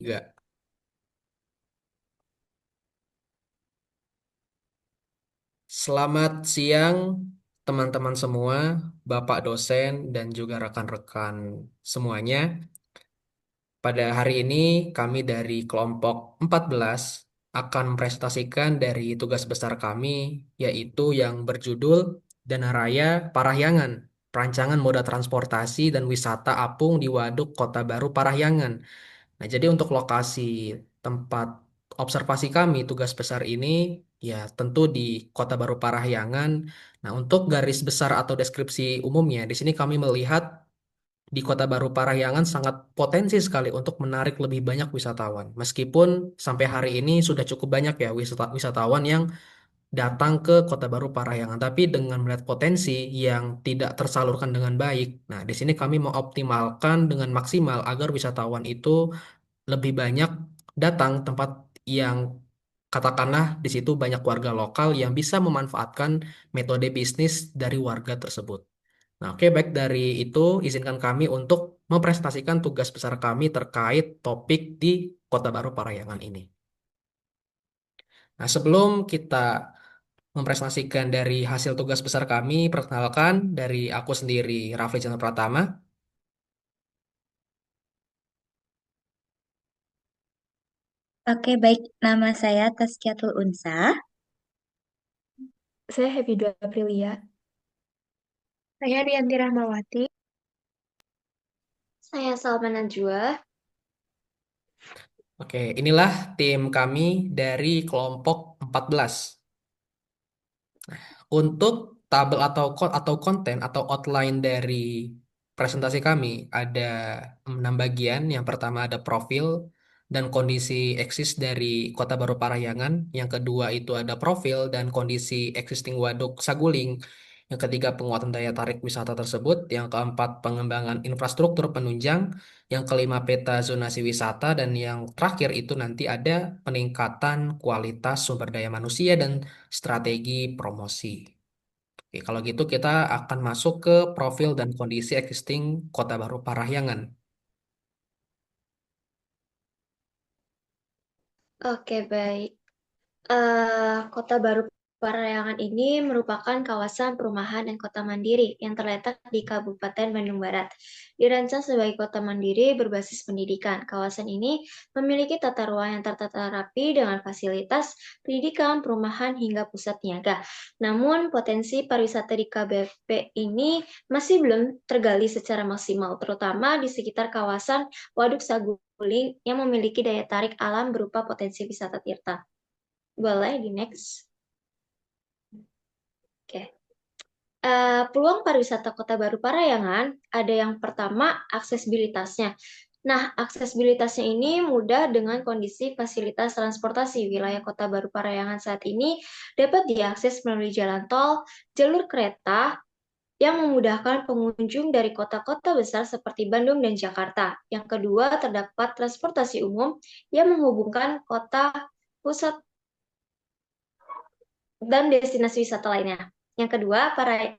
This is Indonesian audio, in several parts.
Enggak. Selamat siang, teman-teman semua, Bapak dosen, dan juga rekan-rekan semuanya. Pada hari ini, kami dari kelompok 14 akan mempresentasikan dari tugas besar kami, yaitu yang berjudul Dana Raya Parahyangan, Perancangan Moda Transportasi dan Wisata Apung di Waduk Kota Baru Parahyangan. Nah, jadi untuk lokasi tempat observasi kami, tugas besar ini ya tentu di Kota Baru Parahyangan. Nah, untuk garis besar atau deskripsi umumnya, di sini kami melihat di Kota Baru Parahyangan sangat potensi sekali untuk menarik lebih banyak wisatawan. Meskipun sampai hari ini sudah cukup banyak ya wisatawan yang datang ke Kota Baru Parahyangan, tapi dengan melihat potensi yang tidak tersalurkan dengan baik. Nah, di sini kami mau optimalkan dengan maksimal agar wisatawan itu lebih banyak datang tempat yang katakanlah di situ banyak warga lokal yang bisa memanfaatkan metode bisnis dari warga tersebut. Nah, oke, baik dari itu izinkan kami untuk mempresentasikan tugas besar kami terkait topik di Kota Baru Parahyangan ini. Nah, sebelum kita mempresentasikan dari hasil tugas besar kami, perkenalkan dari aku sendiri, Rafli Chandra Pratama. Oke, baik. Nama saya Tazkiatul Unsa. Saya Happy Dua Aprilia. Saya Rianti Rahmawati. Saya Salma Najwa. Oke, inilah tim kami dari kelompok 14. Untuk tabel atau konten atau outline dari presentasi kami ada 6 bagian. Yang pertama ada profil dan kondisi eksis dari Kota Baru Parahyangan. Yang kedua itu ada profil dan kondisi existing Waduk Saguling. Yang ketiga penguatan daya tarik wisata tersebut. Yang keempat pengembangan infrastruktur penunjang. Yang kelima peta zonasi wisata dan yang terakhir itu nanti ada peningkatan kualitas sumber daya manusia dan strategi promosi. Oke, kalau gitu kita akan masuk ke profil dan kondisi existing Kota Baru Parahyangan. Oke, baik. Kota Baru Parahyangan ini merupakan kawasan perumahan dan kota mandiri yang terletak di Kabupaten Bandung Barat. Dirancang sebagai kota mandiri berbasis pendidikan, kawasan ini memiliki tata ruang yang tertata rapi dengan fasilitas pendidikan, perumahan, hingga pusat niaga. Namun, potensi pariwisata di KBP ini masih belum tergali secara maksimal, terutama di sekitar kawasan Waduk Saguling yang memiliki daya tarik alam berupa potensi wisata tirta. Boleh di next. Oke. Peluang pariwisata Kota Baru Parahyangan ada yang pertama aksesibilitasnya. Nah, aksesibilitasnya ini mudah dengan kondisi fasilitas transportasi. Wilayah Kota Baru Parahyangan saat ini dapat diakses melalui jalan tol, jalur kereta yang memudahkan pengunjung dari kota-kota besar seperti Bandung dan Jakarta. Yang kedua, terdapat transportasi umum yang menghubungkan kota pusat dan destinasi wisata lainnya. Yang kedua, para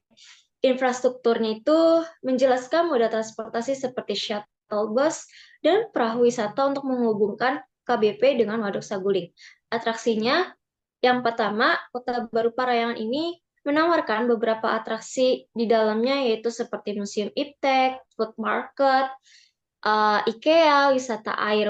infrastrukturnya itu menjelaskan moda transportasi seperti shuttle bus dan perahu wisata untuk menghubungkan KBP dengan Waduk Saguling. Atraksinya, yang pertama, Kota Baru Parahyangan ini menawarkan beberapa atraksi di dalamnya yaitu seperti Museum Iptek, Food Market, IKEA, wisata air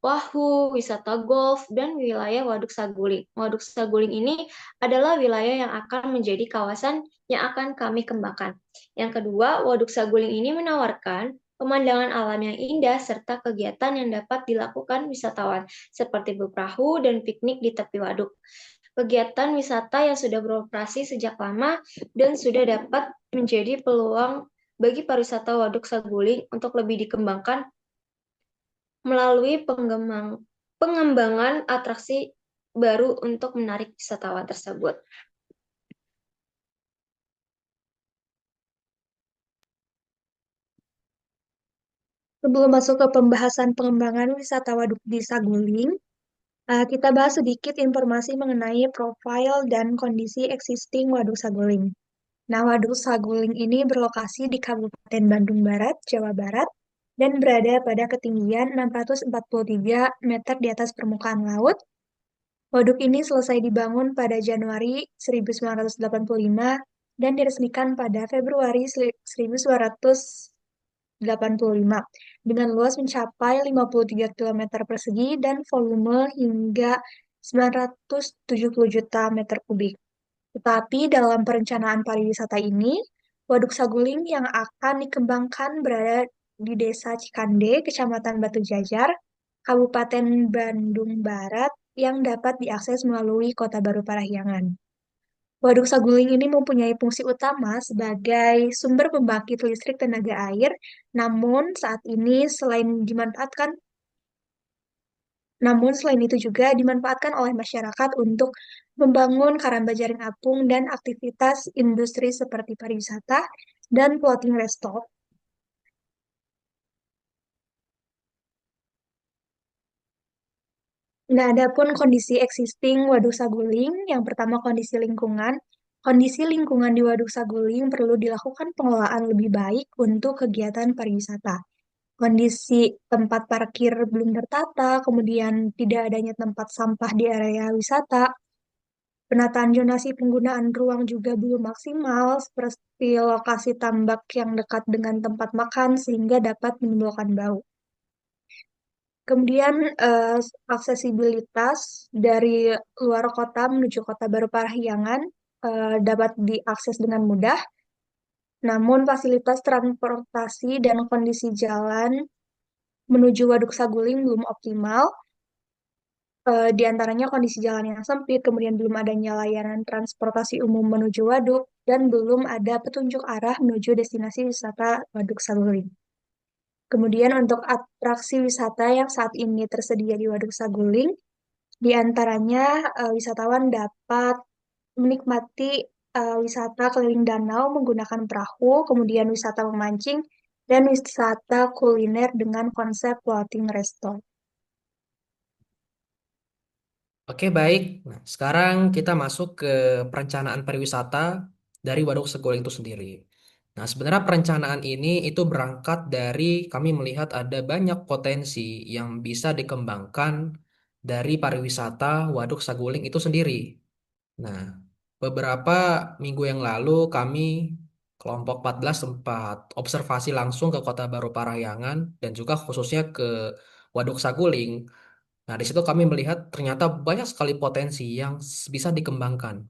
Wahoo, wisata golf, dan wilayah Waduk Saguling. Waduk Saguling ini adalah wilayah yang akan menjadi kawasan yang akan kami kembangkan. Yang kedua, Waduk Saguling ini menawarkan pemandangan alam yang indah serta kegiatan yang dapat dilakukan wisatawan, seperti berperahu dan piknik di tepi waduk. Kegiatan wisata yang sudah beroperasi sejak lama dan sudah dapat menjadi peluang bagi pariwisata Waduk Saguling untuk lebih dikembangkan melalui pengembangan atraksi baru untuk menarik wisatawan tersebut. Sebelum masuk ke pembahasan pengembangan wisata Waduk di Saguling, kita bahas sedikit informasi mengenai profil dan kondisi existing Waduk Saguling. Nah, Waduk Saguling ini berlokasi di Kabupaten Bandung Barat, Jawa Barat, dan berada pada ketinggian 643 meter di atas permukaan laut. Waduk ini selesai dibangun pada Januari 1985 dan diresmikan pada Februari 1985 dengan luas mencapai 53 km persegi dan volume hingga 970 juta meter kubik. Tetapi dalam perencanaan pariwisata ini, Waduk Saguling yang akan dikembangkan berada di Desa Cikande, Kecamatan Batu Jajar, Kabupaten Bandung Barat, yang dapat diakses melalui Kota Baru Parahyangan. Waduk Saguling ini mempunyai fungsi utama sebagai sumber pembangkit listrik tenaga air, namun saat ini selain itu juga dimanfaatkan oleh masyarakat untuk membangun karamba jaring apung dan aktivitas industri seperti pariwisata dan floating restop. Nah, adapun kondisi existing Waduk Saguling, yang pertama kondisi lingkungan. Kondisi lingkungan di Waduk Saguling perlu dilakukan pengelolaan lebih baik untuk kegiatan pariwisata. Kondisi tempat parkir belum tertata, kemudian tidak adanya tempat sampah di area wisata, penataan zonasi penggunaan ruang juga belum maksimal, seperti lokasi tambak yang dekat dengan tempat makan sehingga dapat menimbulkan bau. Kemudian aksesibilitas dari luar kota menuju Kota Baru Parahyangan dapat diakses dengan mudah, namun fasilitas transportasi dan kondisi jalan menuju Waduk Saguling belum optimal. Di antaranya kondisi jalan yang sempit, kemudian belum adanya layanan transportasi umum menuju waduk, dan belum ada petunjuk arah menuju destinasi wisata Waduk Saguling. Kemudian untuk atraksi wisata yang saat ini tersedia di Waduk Saguling, di antaranya wisatawan dapat menikmati wisata keliling danau menggunakan perahu, kemudian wisata memancing, dan wisata kuliner dengan konsep floating restaurant. Oke, baik. Nah, sekarang kita masuk ke perencanaan pariwisata dari Waduk Saguling itu sendiri. Nah, sebenarnya perencanaan ini itu berangkat dari kami melihat ada banyak potensi yang bisa dikembangkan dari pariwisata Waduk Saguling itu sendiri. Nah, beberapa minggu yang lalu kami kelompok 14 sempat observasi langsung ke Kota Baru Parahyangan dan juga khususnya ke Waduk Saguling. Nah, di situ kami melihat ternyata banyak sekali potensi yang bisa dikembangkan.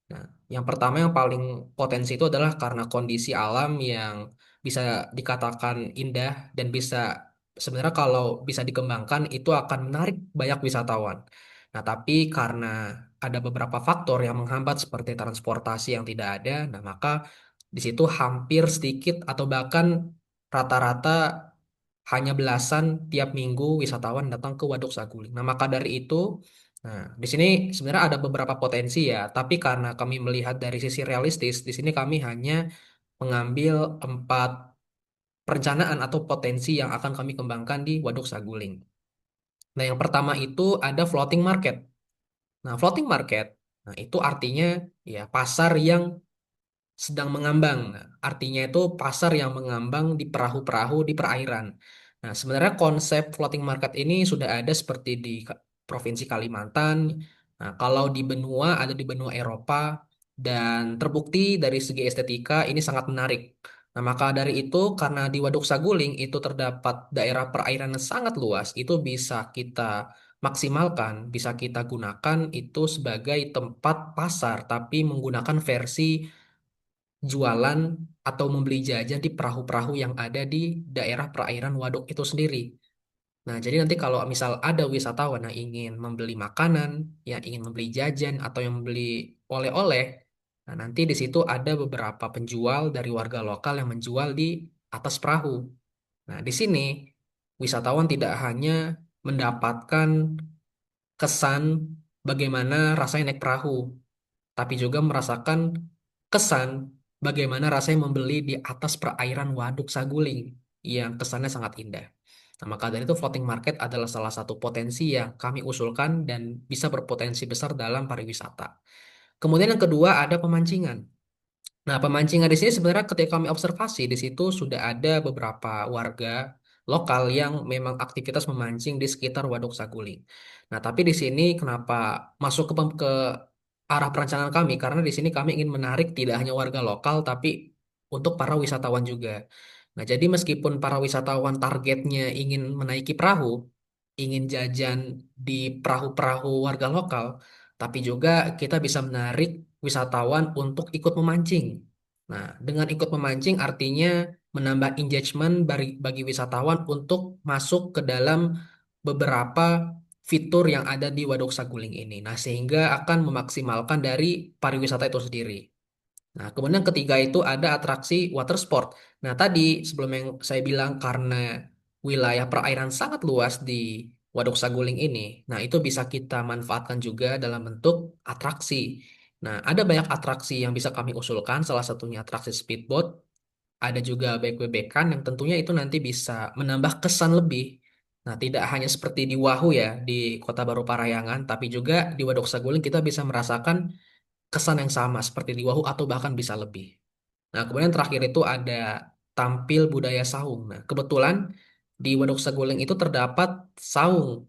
Nah, yang pertama yang paling potensi itu adalah karena kondisi alam yang bisa dikatakan indah dan bisa sebenarnya kalau bisa dikembangkan itu akan menarik banyak wisatawan. Nah, tapi karena ada beberapa faktor yang menghambat seperti transportasi yang tidak ada, nah maka di situ hampir sedikit atau bahkan rata-rata hanya belasan tiap minggu wisatawan datang ke Waduk Saguling. Nah, maka dari itu, nah, di sini sebenarnya ada beberapa potensi ya, tapi karena kami melihat dari sisi realistis, di sini kami hanya mengambil 4 perencanaan atau potensi yang akan kami kembangkan di Waduk Saguling. Nah, yang pertama itu ada floating market. Nah, floating market, nah itu artinya ya pasar yang sedang mengambang. Nah, artinya itu pasar yang mengambang di perahu-perahu di perairan. Nah, sebenarnya konsep floating market ini sudah ada seperti di Provinsi Kalimantan. Nah, kalau di benua ada di benua Eropa dan terbukti dari segi estetika ini sangat menarik. Nah, maka dari itu karena di Waduk Saguling itu terdapat daerah perairan yang sangat luas, itu bisa kita maksimalkan, bisa kita gunakan itu sebagai tempat pasar tapi menggunakan versi jualan atau membeli jajan di perahu-perahu yang ada di daerah perairan waduk itu sendiri. Nah, jadi nanti kalau misal ada wisatawan yang ingin membeli makanan, yang ingin membeli jajan, atau yang membeli oleh-oleh, nah nanti di situ ada beberapa penjual dari warga lokal yang menjual di atas perahu. Nah, di sini wisatawan tidak hanya mendapatkan kesan bagaimana rasanya naik perahu, tapi juga merasakan kesan bagaimana rasanya membeli di atas perairan Waduk Saguling yang kesannya sangat indah. Nah, maka dari itu floating market adalah salah satu potensi yang kami usulkan dan bisa berpotensi besar dalam pariwisata. Kemudian yang kedua ada pemancingan. Nah, pemancingan di sini sebenarnya ketika kami observasi di situ sudah ada beberapa warga lokal yang memang aktivitas memancing di sekitar Waduk Saguling. Nah, tapi di sini kenapa masuk ke arah perencanaan kami? Karena di sini kami ingin menarik tidak hanya warga lokal, tapi untuk para wisatawan juga. Nah, jadi meskipun para wisatawan targetnya ingin menaiki perahu, ingin jajan di perahu-perahu warga lokal, tapi juga kita bisa menarik wisatawan untuk ikut memancing. Nah, dengan ikut memancing artinya menambah engagement bagi wisatawan untuk masuk ke dalam beberapa fitur yang ada di Waduk Saguling ini. Nah, sehingga akan memaksimalkan dari pariwisata itu sendiri. Nah, kemudian ketiga itu ada atraksi water sport. Nah, tadi sebelum yang saya bilang karena wilayah perairan sangat luas di Waduk Saguling ini, nah itu bisa kita manfaatkan juga dalam bentuk atraksi. Nah, ada banyak atraksi yang bisa kami usulkan, salah satunya atraksi speedboat, ada juga bek-bekan yang tentunya itu nanti bisa menambah kesan lebih. Nah, tidak hanya seperti di Wahu ya, di Kota Baru Parahyangan, tapi juga di Waduk Saguling kita bisa merasakan kesan yang sama seperti di Wahu atau bahkan bisa lebih. Nah, kemudian terakhir itu ada tampil budaya saung. Nah, kebetulan di Waduk Saguling itu terdapat saung,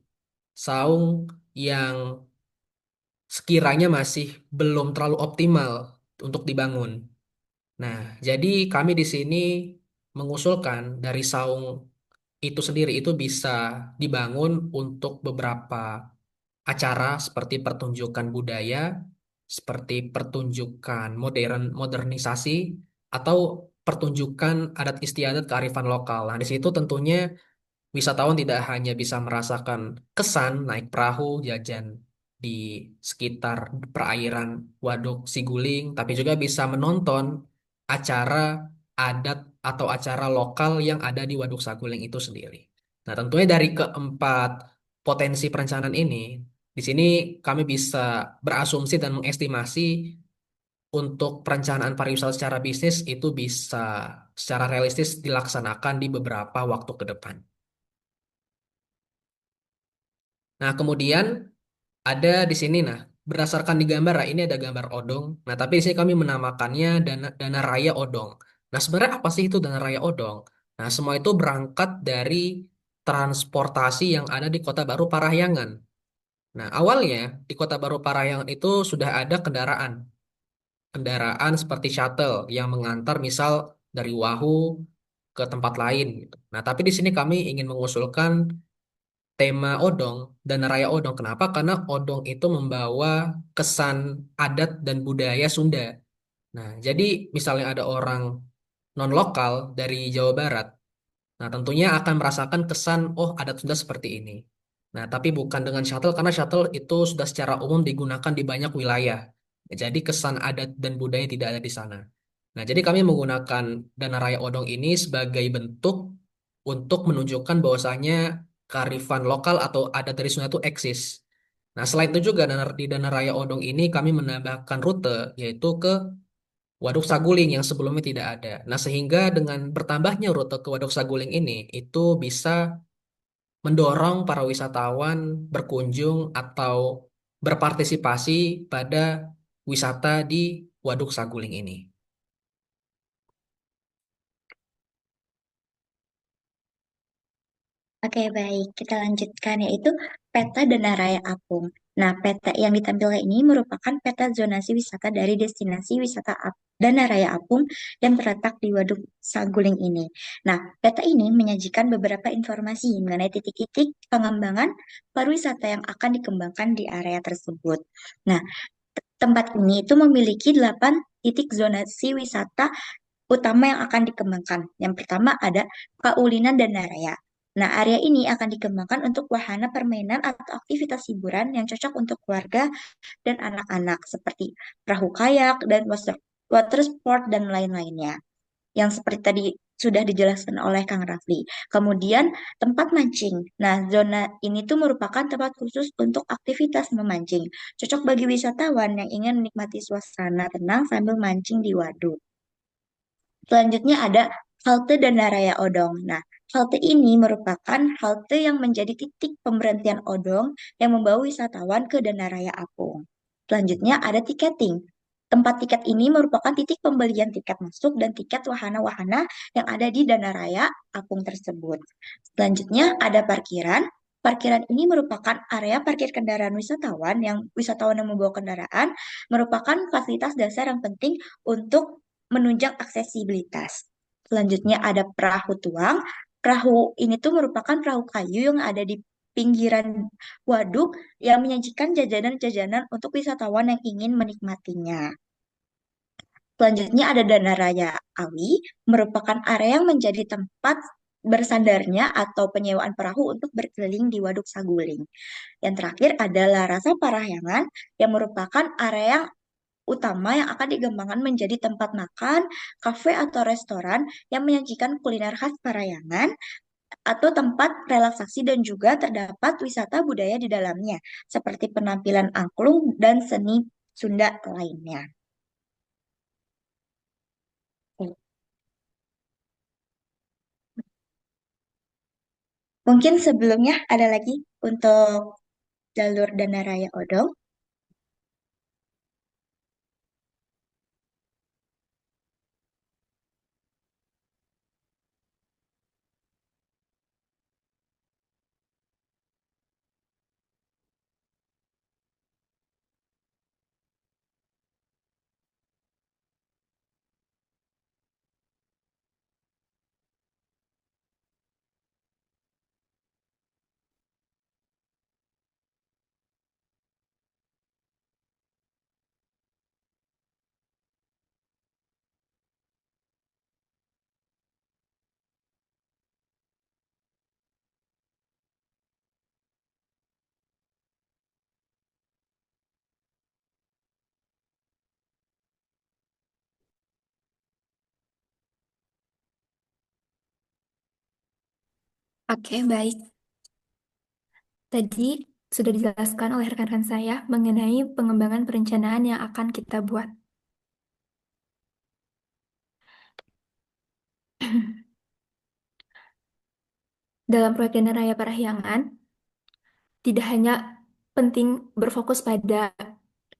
saung yang sekiranya masih belum terlalu optimal untuk dibangun. Nah, jadi kami di sini mengusulkan dari saung itu sendiri itu bisa dibangun untuk beberapa acara seperti pertunjukan budaya, seperti pertunjukan modernisasi, atau pertunjukan adat istiadat kearifan lokal. Nah, di situ tentunya wisatawan tidak hanya bisa merasakan kesan naik perahu, jajan di sekitar perairan Waduk Siguling, tapi juga bisa menonton acara adat atau acara lokal yang ada di Waduk Saguling itu sendiri. Nah, tentunya dari keempat potensi perencanaan ini, di sini kami bisa berasumsi dan mengestimasi untuk perencanaan pariwisata secara bisnis itu bisa secara realistis dilaksanakan di beberapa waktu ke depan. Nah, kemudian ada di sini, nah, berdasarkan di gambar, nah, ini ada gambar odong. Nah, tapi di sini kami menamakannya Dana Raya Odong. Nah, sebenarnya apa sih itu Dana Raya Odong? Nah, semua itu berangkat dari transportasi yang ada di Kota Baru Parahyangan. Nah, awalnya di Kota Baru Parahyangan itu sudah ada kendaraan seperti shuttle yang mengantar misal dari Wahu ke tempat lain gitu. Nah, tapi di sini kami ingin mengusulkan tema odong dan raya odong. Kenapa? Karena odong itu membawa kesan adat dan budaya Sunda. Nah, jadi misalnya ada orang non-lokal dari Jawa Barat, nah tentunya akan merasakan kesan, oh adat Sunda seperti ini. Nah, tapi bukan dengan shuttle karena shuttle itu sudah secara umum digunakan di banyak wilayah. Jadi kesan adat dan budaya tidak ada di sana. Nah, jadi kami menggunakan Dana Raya Odong ini sebagai bentuk untuk menunjukkan bahwasanya kearifan lokal atau adat dari Sunda itu eksis. Nah, selain itu juga di Dana Raya Odong ini kami menambahkan rute yaitu ke Waduk Saguling yang sebelumnya tidak ada. Nah, sehingga dengan bertambahnya rute ke Waduk Saguling ini itu bisa mendorong para wisatawan berkunjung atau berpartisipasi pada wisata di Waduk Saguling ini. Oke, baik. Kita lanjutkan yaitu peta Dana Raya Apung. Nah, peta yang ditampilkan ini merupakan peta zonasi wisata dari destinasi wisata Dana Raya Apung yang terletak di Waduk Saguling ini. Nah, peta ini menyajikan beberapa informasi mengenai titik-titik pengembangan pariwisata yang akan dikembangkan di area tersebut. Nah, tempat ini itu memiliki 8 titik zonasi wisata utama yang akan dikembangkan. Yang pertama ada Kaulinan dan Naraya. Nah, area ini akan dikembangkan untuk wahana permainan atau aktivitas hiburan yang cocok untuk keluarga dan anak-anak seperti perahu kayak dan water sport dan lain-lainnya. Yang seperti tadi sudah dijelaskan oleh Kang Rafli. Kemudian tempat mancing. Nah, zona ini tuh merupakan tempat khusus untuk aktivitas memancing. Cocok bagi wisatawan yang ingin menikmati suasana tenang sambil mancing di waduk. Selanjutnya ada halte Danaraya Odong. Nah, halte ini merupakan halte yang menjadi titik pemberhentian Odong yang membawa wisatawan ke Danaraya Apung. Selanjutnya ada tiketing. Tempat tiket ini merupakan titik pembelian tiket masuk dan tiket wahana-wahana yang ada di Dana Raya Apung tersebut. Selanjutnya ada parkiran. Parkiran ini merupakan area parkir kendaraan wisatawan yang membawa kendaraan merupakan fasilitas dasar yang penting untuk menunjang aksesibilitas. Selanjutnya ada perahu tuang. Perahu ini tuh merupakan perahu kayu yang ada di pinggiran waduk yang menyajikan jajanan-jajanan untuk wisatawan yang ingin menikmatinya. Selanjutnya ada Dana Raya Awi, merupakan area yang menjadi tempat bersandarnya atau penyewaan perahu untuk berkeliling di Waduk Saguling. Yang terakhir adalah Rasa Parahyangan, yang merupakan area utama yang akan dikembangkan menjadi tempat makan, kafe atau restoran yang menyajikan kuliner khas Parahyangan atau tempat relaksasi dan juga terdapat wisata budaya di dalamnya, seperti penampilan angklung dan seni Sunda lainnya. Mungkin sebelumnya ada lagi untuk jalur Dana Raya Odong. Oke, baik. Tadi sudah dijelaskan oleh rekan-rekan saya mengenai pengembangan perencanaan yang akan kita buat. Dalam proyek Dana Raya Parahyangan, tidak hanya penting berfokus pada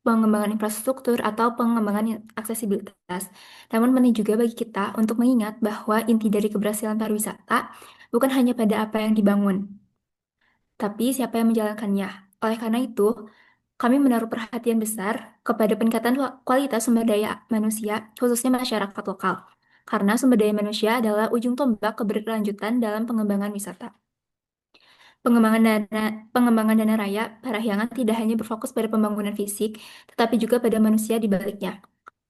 pengembangan infrastruktur atau pengembangan aksesibilitas, namun penting juga bagi kita untuk mengingat bahwa inti dari keberhasilan pariwisata bukan hanya pada apa yang dibangun, tapi siapa yang menjalankannya. Oleh karena itu, kami menaruh perhatian besar kepada peningkatan kualitas sumber daya manusia, khususnya masyarakat lokal. Karena sumber daya manusia adalah ujung tombak keberlanjutan dalam pengembangan wisata. Pengembangan dana raya Parahyangan tidak hanya berfokus pada pembangunan fisik, tetapi juga pada manusia di baliknya.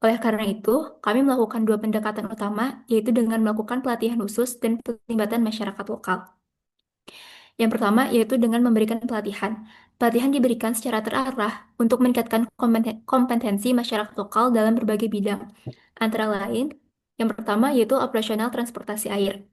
Oleh karena itu, kami melakukan dua pendekatan utama, yaitu dengan melakukan pelatihan khusus dan pelibatan masyarakat lokal. Yang pertama yaitu dengan memberikan pelatihan. Pelatihan diberikan secara terarah untuk meningkatkan kompetensi masyarakat lokal dalam berbagai bidang. Antara lain, yang pertama yaitu operasional transportasi air,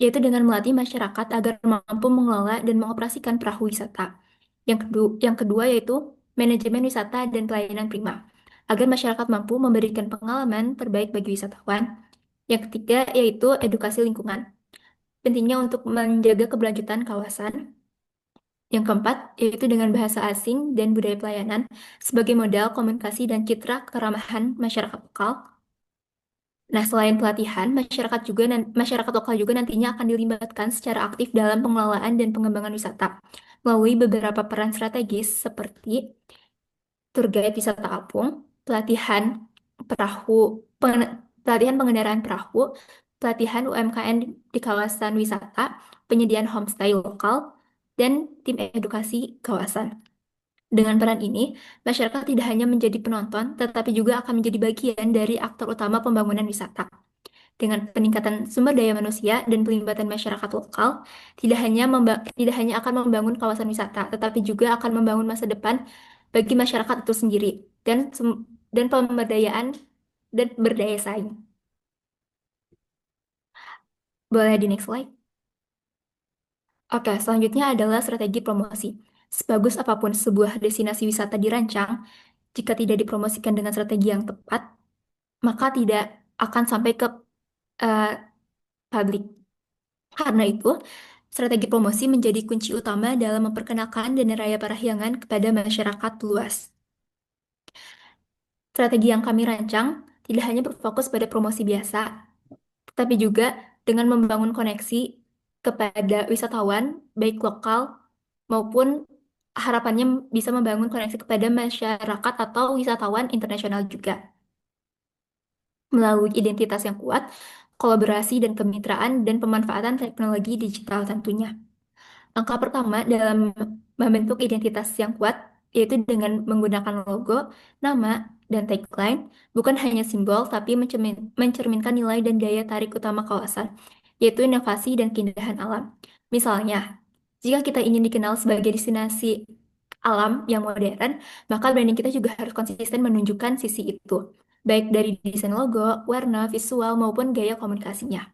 yaitu dengan melatih masyarakat agar mampu mengelola dan mengoperasikan perahu wisata. Yang kedua yaitu manajemen wisata dan pelayanan prima, agar masyarakat mampu memberikan pengalaman terbaik bagi wisatawan. Yang ketiga yaitu edukasi lingkungan, pentingnya untuk menjaga keberlanjutan kawasan. Yang keempat, yaitu dengan bahasa asing dan budaya pelayanan sebagai modal komunikasi dan citra keramahan masyarakat lokal. Nah, selain pelatihan, masyarakat lokal juga nantinya akan dilibatkan secara aktif dalam pengelolaan dan pengembangan wisata melalui beberapa peran strategis seperti tour guide wisata apung, perahu, pelatihan pengendaraan perahu, pelatihan UMKM di kawasan wisata, penyediaan homestay lokal, dan tim edukasi kawasan. Dengan peran ini, masyarakat tidak hanya menjadi penonton, tetapi juga akan menjadi bagian dari aktor utama pembangunan wisata. Dengan peningkatan sumber daya manusia dan pelibatan masyarakat lokal, tidak hanya akan membangun kawasan wisata, tetapi juga akan membangun masa depan bagi masyarakat itu sendiri dan pemberdayaan dan berdaya saing. Boleh di next slide? Oke, selanjutnya adalah strategi promosi. Sebagus apapun sebuah destinasi wisata dirancang, jika tidak dipromosikan dengan strategi yang tepat, maka tidak akan sampai ke eh, publik. Karena itu, strategi promosi menjadi kunci utama dalam memperkenalkan Dana Raya Parahyangan kepada masyarakat luas. Strategi yang kami rancang tidak hanya berfokus pada promosi biasa, tetapi juga dengan membangun koneksi kepada wisatawan, baik lokal maupun harapannya bisa membangun koneksi kepada masyarakat atau wisatawan internasional juga. Melalui identitas yang kuat, kolaborasi dan kemitraan, dan pemanfaatan teknologi digital tentunya. Langkah pertama dalam membentuk identitas yang kuat yaitu dengan menggunakan logo, nama, dan tagline, bukan hanya simbol, tapi mencerminkan nilai dan daya tarik utama kawasan, yaitu inovasi dan keindahan alam. Misalnya, jika kita ingin dikenal sebagai destinasi alam yang modern, maka branding kita juga harus konsisten menunjukkan sisi itu, baik dari desain logo, warna, visual, maupun gaya komunikasinya.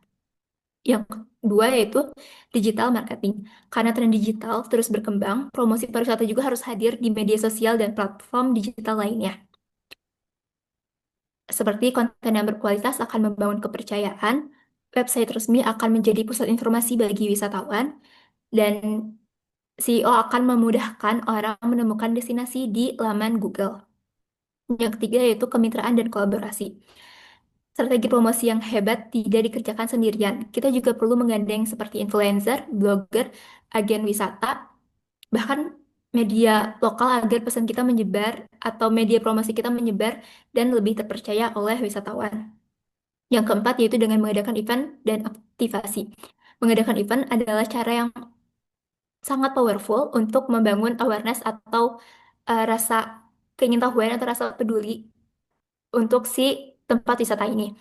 Yang kedua yaitu digital marketing. Karena tren digital terus berkembang, promosi pariwisata juga harus hadir di media sosial dan platform digital lainnya. Seperti konten yang berkualitas akan membangun kepercayaan, website resmi akan menjadi pusat informasi bagi wisatawan, dan CEO akan memudahkan orang menemukan destinasi di laman Google. Yang ketiga yaitu kemitraan dan kolaborasi. Strategi promosi yang hebat tidak dikerjakan sendirian. Kita juga perlu menggandeng seperti influencer, blogger, agen wisata, bahkan media lokal agar pesan kita menyebar atau media promosi kita menyebar dan lebih terpercaya oleh wisatawan. Yang keempat yaitu dengan mengadakan event dan aktivasi. Mengadakan event adalah cara yang sangat powerful untuk membangun awareness atau rasa keingintahuan atau rasa peduli untuk si tempat wisata ini.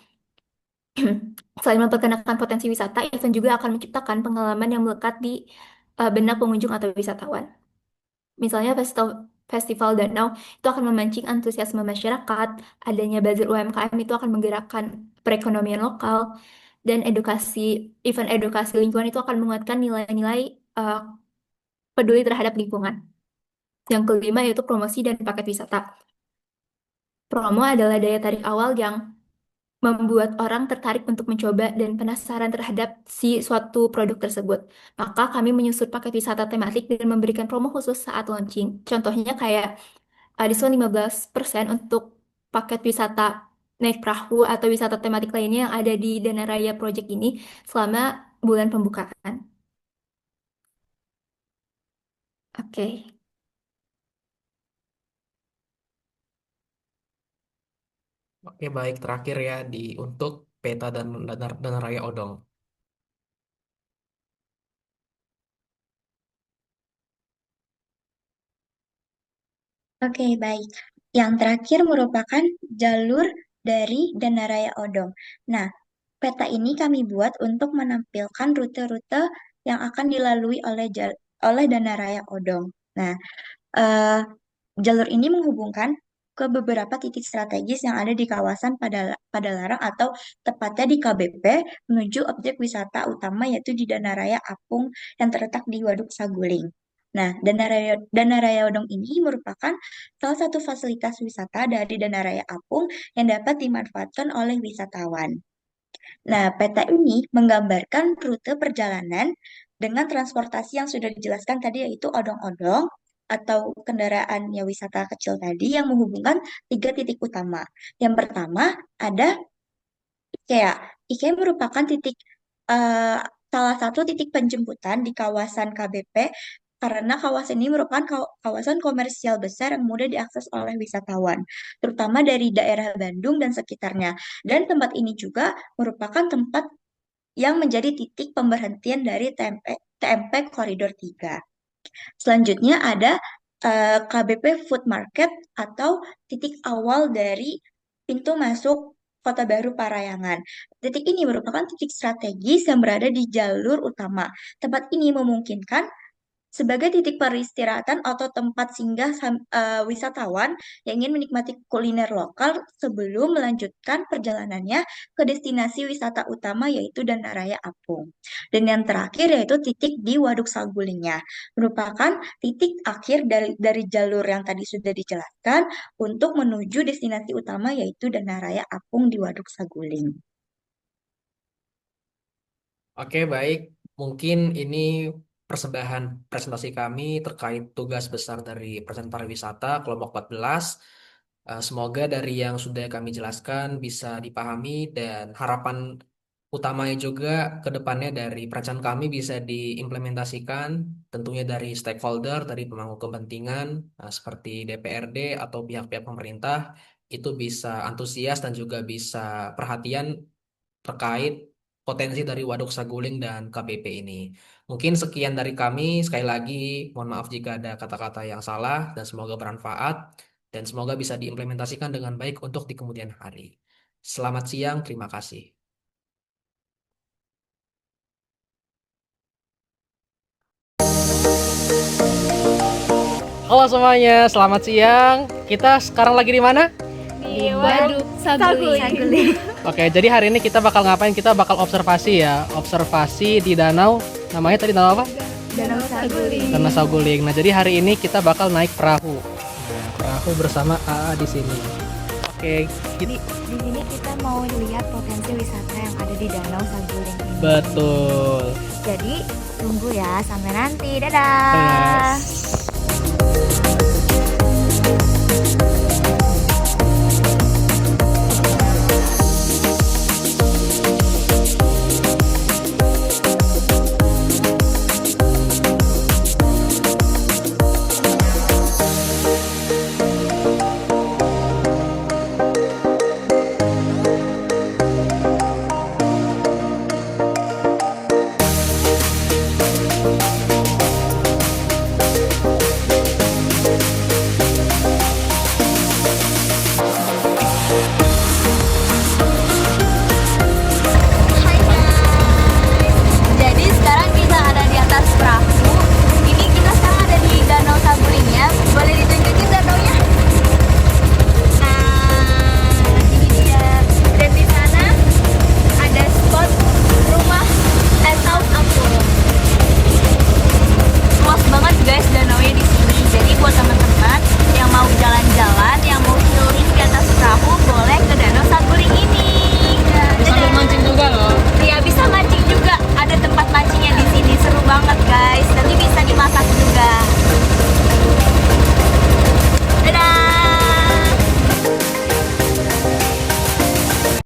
Selain memperkenalkan potensi wisata, event juga akan menciptakan pengalaman yang melekat di benak pengunjung atau wisatawan. Misalnya festival danau itu akan memancing antusiasme masyarakat, adanya buzzer UMKM itu akan menggerakkan perekonomian lokal, dan event edukasi lingkungan itu akan menguatkan nilai-nilai uh, peduli terhadap lingkungan. Yang kelima yaitu promosi dan paket wisata. Promo adalah daya tarik awal yang membuat orang tertarik untuk mencoba dan penasaran terhadap si suatu produk tersebut. Maka kami menyusun paket wisata tematik dan memberikan promo khusus saat launching. Contohnya kayak diskon 15% untuk paket wisata naik perahu atau wisata tematik lainnya yang ada di Dana Raya Project ini selama bulan pembukaan. Oke. Oke, baik. Terakhir ya untuk peta dan raya odong. Oke, baik. Yang terakhir merupakan jalur dari Danaraya Odong. Nah, peta ini kami buat untuk menampilkan rute-rute yang akan dilalui oleh Danaraya Odong. Nah, eh, jalur ini menghubungkan ke beberapa titik strategis yang ada di kawasan Padalarang atau tepatnya di KBP menuju objek wisata utama yaitu di Danaraya Apung yang terletak di Waduk Saguling. Nah, Danaraya Odong ini merupakan salah satu fasilitas wisata dari Danaraya Apung yang dapat dimanfaatkan oleh wisatawan. Nah, peta ini menggambarkan rute perjalanan dengan transportasi yang sudah dijelaskan tadi yaitu odong-odong atau kendaraan ya wisata kecil tadi yang menghubungkan tiga titik utama. Yang pertama ada IKEA. IKEA merupakan eh, salah satu titik penjemputan di kawasan KBP karena kawasan ini merupakan kawasan komersial besar yang mudah diakses oleh wisatawan, terutama dari daerah Bandung dan sekitarnya. Dan tempat ini juga merupakan tempat yang menjadi titik pemberhentian dari TMP Koridor 3. Selanjutnya ada KBP Food Market atau titik awal dari pintu masuk Kota Baru Parayangan. Titik ini merupakan titik strategis yang berada di jalur utama. Tempat ini memungkinkan sebagai titik peristirahatan atau tempat singgah wisatawan yang ingin menikmati kuliner lokal sebelum melanjutkan perjalanannya ke destinasi wisata utama yaitu Danaraya Apung. Dan yang terakhir yaitu titik di Waduk Sagulingnya, merupakan titik akhir dari jalur yang tadi sudah dijelaskan untuk menuju destinasi utama yaitu Danaraya Apung di Waduk Saguling. Oke, baik. Mungkin ini persembahan presentasi kami terkait tugas besar dari presenter pariwisata kelompok 14. Semoga dari yang sudah kami jelaskan bisa dipahami dan harapan utamanya juga ke depannya dari perencanaan kami bisa diimplementasikan tentunya dari stakeholder, dari pemangku kepentingan seperti DPRD atau pihak-pihak pemerintah itu bisa antusias dan juga bisa perhatian terkait potensi dari Waduk Saguling dan KBP ini. Mungkin sekian dari kami. Sekali lagi, mohon maaf jika ada kata-kata yang salah dan semoga bermanfaat dan semoga bisa diimplementasikan dengan baik untuk di kemudian hari. Selamat siang, terima kasih. Halo semuanya, selamat siang. Kita sekarang lagi di mana? Di Waduk Saguling. Oke, jadi hari ini kita bakal ngapain? Kita bakal observasi ya. Observasi di danau. Namanya tadi danau apa? Danau Saguling. Danau Saguling. Nah, jadi hari ini kita bakal naik perahu. Nah, perahu bersama AA di sini. Oke, Di sini kita mau lihat potensi wisata yang ada di Danau Saguling ini. betul. Jadi tunggu ya sampai nanti. Dadah. Yes.